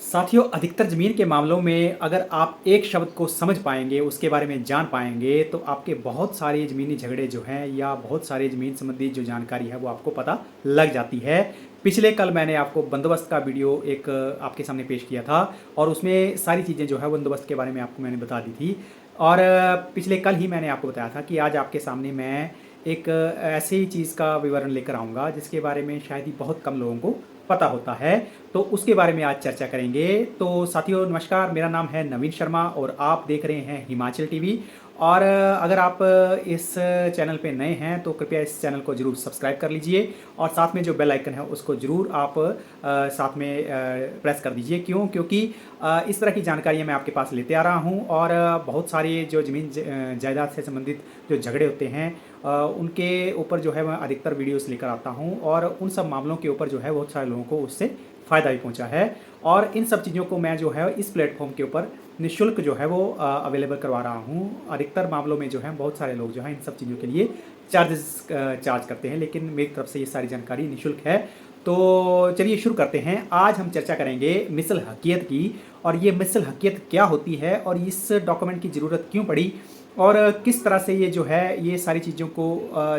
साथियों, अधिकतर ज़मीन के मामलों में अगर आप एक शब्द को समझ पाएंगे, उसके बारे में जान पाएंगे, तो आपके बहुत सारे ज़मीनी झगड़े जो हैं या बहुत सारे ज़मीन संबंधी जो जानकारी है वो आपको पता लग जाती है। पिछले कल मैंने आपको बंदोबस्त का वीडियो एक आपके सामने पेश किया था और उसमें सारी चीज़ें जो है बंदोबस्त के बारे में आपको मैंने बता दी थी। और पिछले कल ही मैंने आपको बताया था कि आज आपके सामने मैं एक ऐसी चीज़ का विवरण लेकर आऊँगा जिसके बारे में शायद ही बहुत कम लोगों को पता होता है, तो उसके बारे में आज चर्चा करेंगे। तो साथियों नमस्कार, मेरा नाम है नवीन शर्मा और आप देख रहे हैं हिमाचल टीवी। और अगर आप इस चैनल पे नए हैं तो कृपया इस चैनल को ज़रूर सब्सक्राइब कर लीजिए और साथ में जो बेल आइकन है उसको ज़रूर आप साथ में प्रेस कर दीजिए। क्योंकि इस तरह की जानकारियाँ मैं आपके पास लेते आ रहा हूँ और बहुत सारे जो ज़मीन जायदाद से संबंधित जो झगड़े होते हैं उनके ऊपर जो है मैं अधिकतर वीडियोस लेकर आता हूँ और उन सब मामलों के ऊपर जो है बहुत सारे लोगों को उससे फ़ायदा भी पहुँचा है। और इन सब चीज़ों को मैं जो है इस प्लेटफॉर्म के ऊपर निःशुल्क जो है वो अवेलेबल करवा रहा हूँ। अधिकतर मामलों में जो है बहुत सारे लोग जो हैं इन सब चीज़ों के लिए चार्ज करते हैं, लेकिन मेरी तरफ से ये सारी जानकारी निःशुल्क है। तो चलिए शुरू करते हैं। आज हम चर्चा करेंगे मिसल हकीयत की, और ये मिसल हकीयत क्या होती है और इस डॉक्यूमेंट की ज़रूरत क्यों पड़ी और किस तरह से ये जो है ये सारी चीज़ों को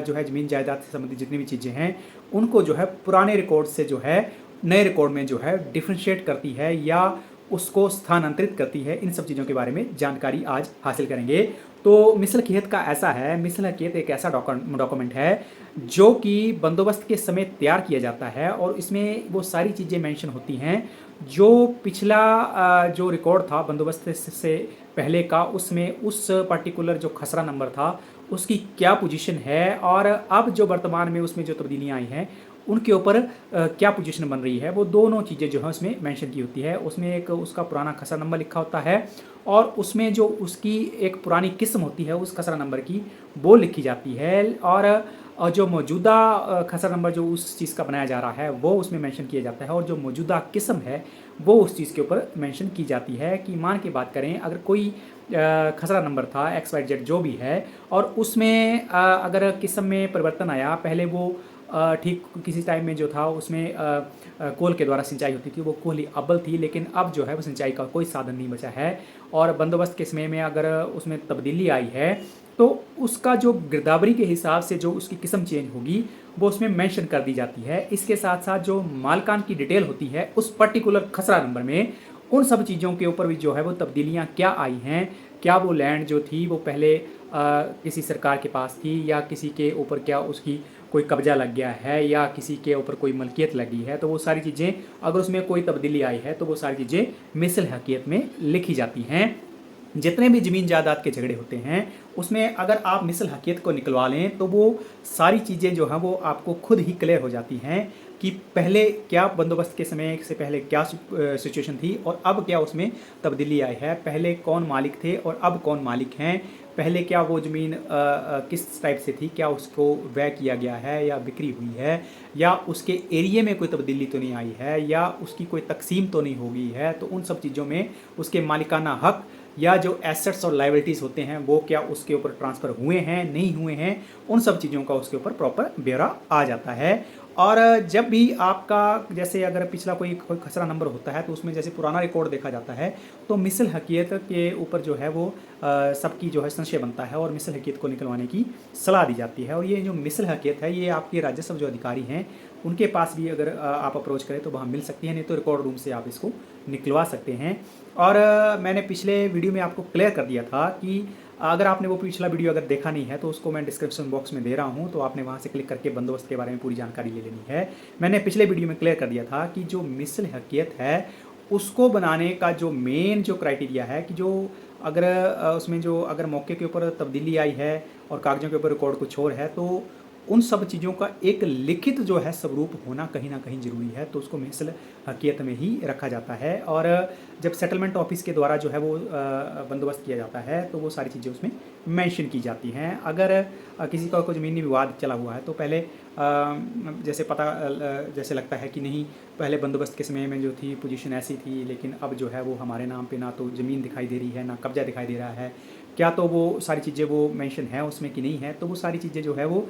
जो है ज़मीन जायदाद से संबंधित जितनी भी चीज़ें हैं उनको जो है पुराने रिकॉर्ड से जो है नए रिकॉर्ड में जो है डिफ्रेंशिएट करती है या उसको स्थानांतरित करती है। इन सब चीज़ों के बारे में जानकारी आज हासिल करेंगे। तो मिसल हकीयत का ऐसा है, मिसल हकीयत एक ऐसा डॉक्यूमेंट है जो कि बंदोबस्त के समय तैयार किया जाता है और इसमें वो सारी चीज़ें मेंशन होती हैं जो पिछला जो रिकॉर्ड था बंदोबस्त से पहले का, उसमें उस पर्टिकुलर जो खसरा नंबर था उसकी क्या पोजीशन है और अब जो वर्तमान में उसमें जो तब्दीलियाँ आई हैं उनके ऊपर क्या पोजीशन बन रही है, वो दोनों चीज़ें जो है उसमें मेंशन की होती है। उसमें एक उसका पुराना खसरा नंबर लिखा होता है और उसमें जो उसकी एक पुरानी किस्म होती है उस खसरा नंबर की वो लिखी जाती है और जो मौजूदा खसरा नंबर जो उस चीज़ का बनाया जा रहा है वो उसमें मेंशन किया जाता है और जो मौजूदा किस्म है वो उस चीज़ के ऊपर मेंशन की जाती है। कि मान के बात करें, अगर कोई खसरा नंबर था XYZ जो भी है और उसमें अगर किस्म में परिवर्तन आया, पहले वो ठीक किसी टाइम में जो था उसमें कोल के द्वारा सिंचाई होती थी, वो कोहली अव्वल थी, लेकिन अब जो है वो सिंचाई का कोई साधन नहीं बचा है और बंदोबस्त के समय में अगर उसमें तब्दीली आई है तो उसका जो गिरदावरी के हिसाब से जो उसकी किस्म चेंज होगी वो उसमें मेंशन कर दी जाती है। इसके साथ साथ जो मालकान की डिटेल होती है उस पर्टिकुलर खसरा नंबर में, उन सब चीज़ों के ऊपर भी जो है वो तब्दीलियाँ क्या आई हैं, क्या वो लैंड जो थी वो पहले किसी सरकार के पास थी या किसी के ऊपर क्या उसकी कोई कब्जा लग गया है या किसी के ऊपर कोई मलकियत लगी है, तो वो सारी चीज़ें अगर उसमें कोई तब्दीली आई है तो वो सारी चीज़ें मिसल हकीयत में लिखी जाती हैं। जितने भी ज़मीन जायदाद के झगड़े होते हैं उसमें अगर आप मिसल हकीयत को निकलवा लें तो वो सारी चीज़ें जो हैं वो आपको खुद ही क्लियर हो जाती हैं कि पहले क्या बंदोबस्त के समय से पहले क्या सिचुएशन थी और अब क्या उसमें तब्दीली आई है, पहले कौन मालिक थे और अब कौन मालिक हैं, पहले क्या वो ज़मीन किस टाइप से थी, क्या उसको व्यय किया गया है या बिक्री हुई है या उसके एरिए में कोई तब्दीली तो नहीं आई है या उसकी कोई तकसीम तो नहीं हो गई है। तो उन सब चीज़ों में उसके मालिकाना हक या जो एसेट्स और लाइबिलिटीज़ होते हैं वो क्या उसके ऊपर ट्रांसफ़र हुए हैं नहीं हुए हैं, उन सब चीज़ों का उसके ऊपर प्रॉपर ब्यौरा आ जाता है। और जब भी आपका जैसे अगर पिछला कोई खसरा नंबर होता है तो उसमें जैसे पुराना रिकॉर्ड देखा जाता है तो मिसल हकीयत के ऊपर जो है वो सबकी जो है संशय बनता है और मिसल हकीयत को निकलवाने की सलाह दी जाती है। और ये जो मिसल हकीयत है ये आपके राजस्व जो अधिकारी हैं उनके पास भी अगर आप अप्रोच करें तो वहाँ मिल सकती है, नहीं तो रिकॉर्ड रूम से आप इसको निकलवा सकते हैं। और मैंने पिछले वीडियो में आपको क्लियर कर दिया था कि अगर आपने वो पिछला वीडियो अगर देखा नहीं है तो उसको मैं डिस्क्रिप्शन बॉक्स में दे रहा हूँ, तो आपने वहाँ से क्लिक करके बंदोबस्त के बारे में पूरी जानकारी ले लेनी है। मैंने पिछले वीडियो में क्लियर कर दिया था कि जो मिसल हकीयत है उसको बनाने का जो मेन जो क्राइटेरिया है कि जो अगर उसमें जो अगर मौके के ऊपर तब्दीली आई है और कागज़ों के ऊपर रिकॉर्ड कुछ और है तो उन सब चीज़ों का एक लिखित जो है स्वरूप होना कहीं ना कहीं ज़रूरी है, तो उसको मिसल हकीयत में ही रखा जाता है। और जब सेटलमेंट ऑफिस के द्वारा जो है वो बंदोबस्त किया जाता है तो वो सारी चीज़ें उसमें मेंशन की जाती हैं। अगर किसी का कोई ज़मीनी विवाद चला हुआ है तो पहले जैसे पता जैसे लगता है कि नहीं, पहले बंदोबस्त के समय में जो थी पोजीशन ऐसी थी लेकिन अब जो है वो हमारे नाम पे ना तो ज़मीन दिखाई दे रही है ना कब्जा दिखाई दे रहा है, क्या तो वो सारी चीज़ें वो मेंशन है उसमें कि नहीं है, तो वो सारी चीज़ें जो है वो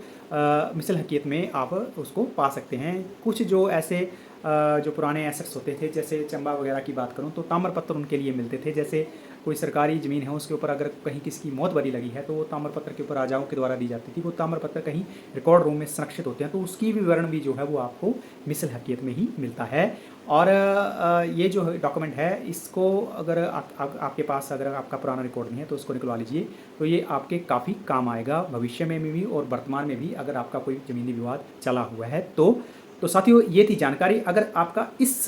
मिसल हकीयत में आप उसको पा सकते हैं। कुछ जो ऐसे जो पुराने एसेट्स होते थे, जैसे चंबा वगैरह की बात करूँ तो ताम्रपत्र उनके लिए मिलते थे। जैसे कोई सरकारी ज़मीन है उसके ऊपर अगर कहीं किसी की मौत बरी लगी है तो वो ताम्रपत्र के ऊपर राजाओं के द्वारा दी जाती थी। वो ताम्रपत्र कहीं रिकॉर्ड रूम में संरक्षित होते हैं, तो उसकी भी विवरण भी जो है वो आपको मिसल हकीकत में ही मिलता है। और ये जो डॉक्यूमेंट है इसको अगर आपके पास अगर आपका पुराना रिकॉर्ड नहीं है तो उसको निकलवा लीजिए, तो ये आपके काफ़ी काम आएगा भविष्य में भी और वर्तमान में भी, अगर आपका कोई ज़मीनी विवाद चला हुआ है तो साथियों ये थी जानकारी। अगर आपका इस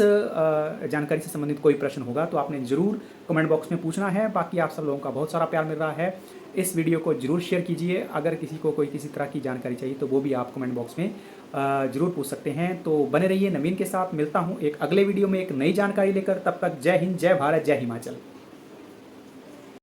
जानकारी से संबंधित कोई प्रश्न होगा तो आपने ज़रूर कमेंट बॉक्स में पूछना है। बाकी आप सब लोगों का बहुत सारा प्यार मिल रहा है, इस वीडियो को ज़रूर शेयर कीजिए। अगर किसी को कोई किसी तरह की जानकारी चाहिए तो वो भी आप कमेंट बॉक्स में ज़रूर पूछ सकते हैं। तो बने रहिए नवीन के साथ। मिलता हूँ एक अगले वीडियो में एक नई जानकारी लेकर। तब तक जय हिंद, जय भारत, जय हिमाचल।